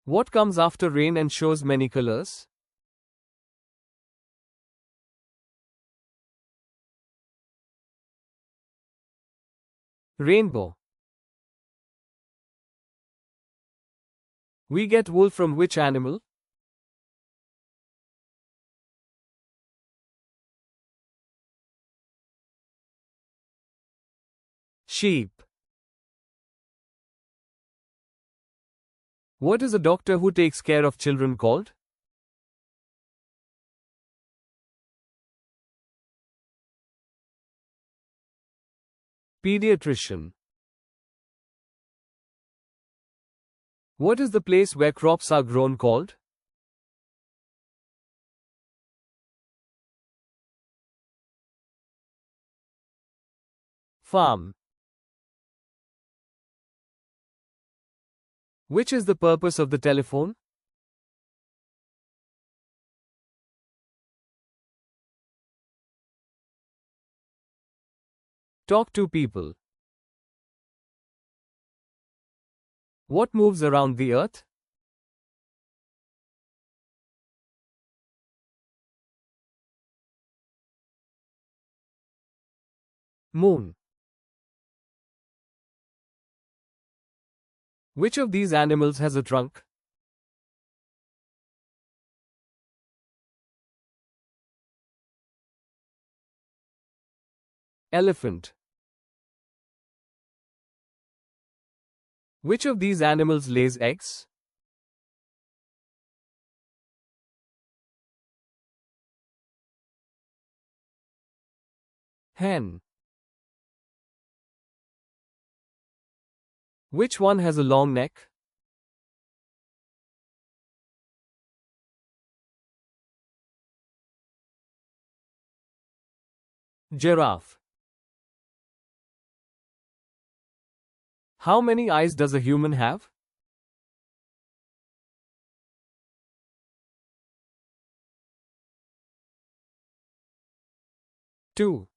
What comes after rain and shows many colors? Rainbow. We get wool from which animal? Sheep. What is a doctor who takes care of children called? Pediatrician. What is the place where crops are grown called? Farm. Which is the purpose of the telephone? Talk to people. What moves around the earth? Moon. Which of these animals has a trunk? Elephant. Which of these animals lays eggs? Hen. Which one has a long neck? Giraffe. How many eyes does a human have? 2.